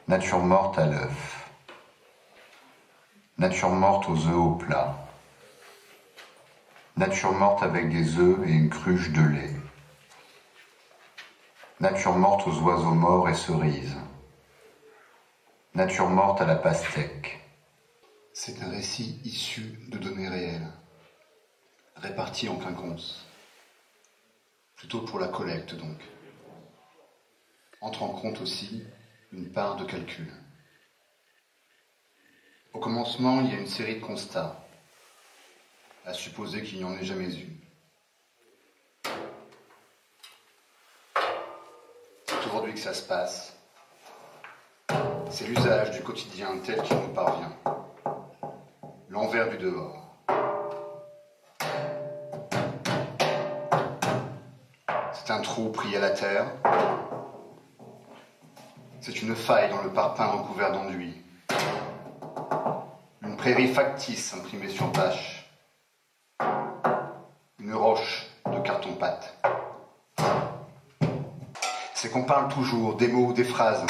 Nature morte à l'œuf. Nature morte aux œufs au plat. Nature morte avec des œufs et une cruche de lait. Nature morte aux oiseaux morts et cerises. Nature morte à la pastèque. C'est un récit issu de données réelles, réparties en quinconces. Plutôt pour la collecte donc. Entre en compte aussi une part de calcul. Au commencement, il y a une série de constats, à supposer qu'il n'y en ait jamais eu. C'est aujourd'hui que ça se passe. C'est l'usage du quotidien tel qu'il nous parvient. L'envers du dehors. C'est un trou pris à la terre. C'est une faille dans le parpaing recouvert d'enduit. Une prairie factice imprimée sur bâche. Une roche de carton-pâte. C'est qu'on parle toujours des mots, des phrases,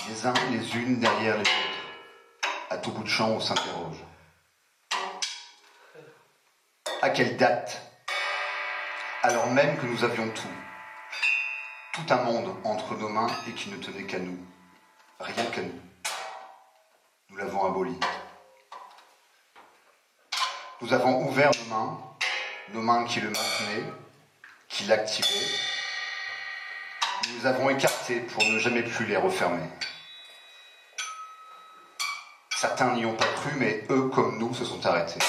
les uns les unes derrière les autres. À tout bout de champ, on s'interroge. À quelle date? Alors même que nous avions tout un monde entre nos mains et qui ne tenait qu'à nous. Rien qu'à nous. Nous l'avons aboli. Nous avons ouvert nos mains qui le maintenaient, qui l'activaient. Nous les avons écartés pour ne jamais plus les refermer. Certains n'y ont pas cru, mais eux, comme nous, se sont arrêtés.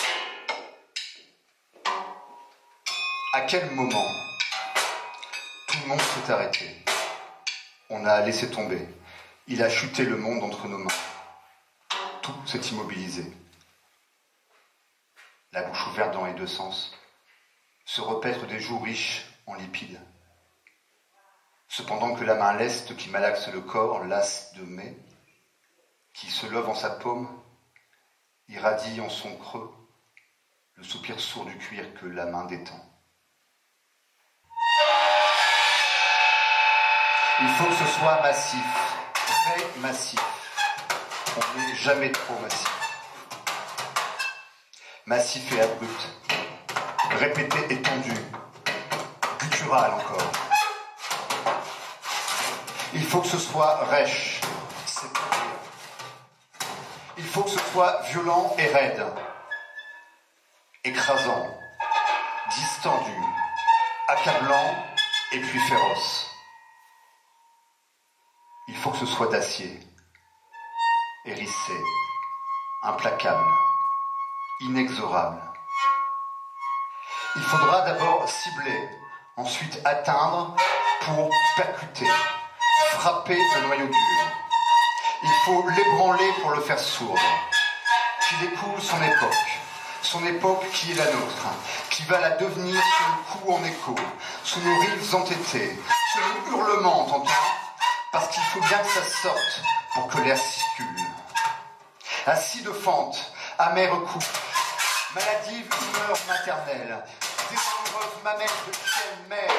À quel moment tout le monde s'est arrêté? On a laissé tomber. Il a chuté le monde entre nos mains. Tout s'est immobilisé. La bouche ouverte dans les deux sens. Se repaître des joues riches en lipides. Cependant que la main leste qui malaxe le corps, lasse de mai, qui se love en sa paume, irradie en son creux, le soupir sourd du cuir que la main détend. Il faut que ce soit massif, très massif. On n'est jamais trop massif. Massif et abrupt, répété et tendu, guttural encore. Il faut que ce soit rêche, séparé. Il faut que ce soit violent et raide, écrasant, distendu, accablant et puis féroce. Il faut que ce soit d'acier, hérissé, implacable, inexorable. Il faudra d'abord cibler, ensuite atteindre pour percuter, frapper le noyau dur. Il faut l'ébranler pour le faire sourdre. Qu'il écoule son époque qui est la nôtre, qui va la devenir sous le coup en écho, sous nos rives entêtées, sous nos hurlements, t'entends? Parce qu'il faut bien que ça sorte pour que l'air circule. Assis de fente, amère coupe, maladive humeur maternelle, désireuses mamelles de chienne mère,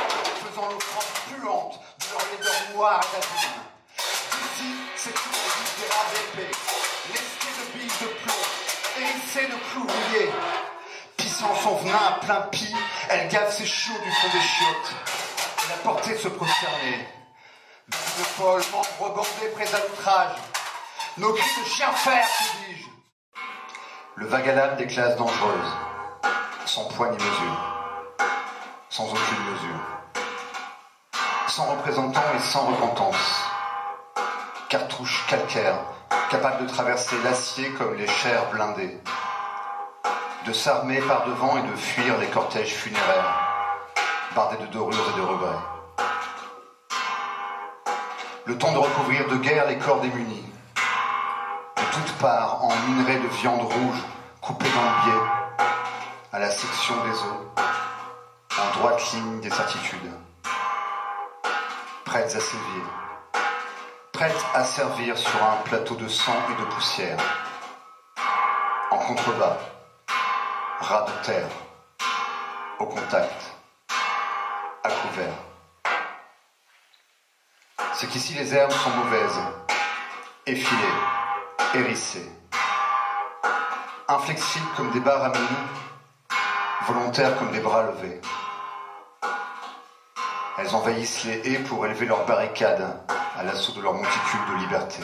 faisant l'offrande puante de leur laideur noire et d'abîme. D'ici, c'est une vie des rats d'épée, lestée de billes de plomb, hérissée de clous rouillés. Pissant son venin à plein pis, elle gave ses chiots du fond des chiottes. Elle a porté de se prosterner. De folles membres bordés près à l'outrage. Nos cris de chien fer, te dis-je. Le vagalame des classes dangereuses, sans poids ni mesure, sans aucune mesure, sans représentant et sans repentance, cartouche calcaire, capable de traverser l'acier comme les chairs blindées, de s'armer par devant et de fuir les cortèges funéraires, bardés de dorures et de regrets. Le temps de recouvrir de guerre les corps démunis, de toutes parts en minerais de viande rouge coupée dans le biais, à la section des os, en droite ligne des certitudes, prêtes à sévir, prêtes à servir sur un plateau de sang et de poussière, en contrebas, ras de terre, au contact, à couvert. C'est qu'ici les herbes sont mauvaises, effilées, hérissées. Inflexibles comme des barres à mine, volontaires comme des bras levés. Elles envahissent les haies pour élever leurs barricades à l'assaut de leur monticule de liberté.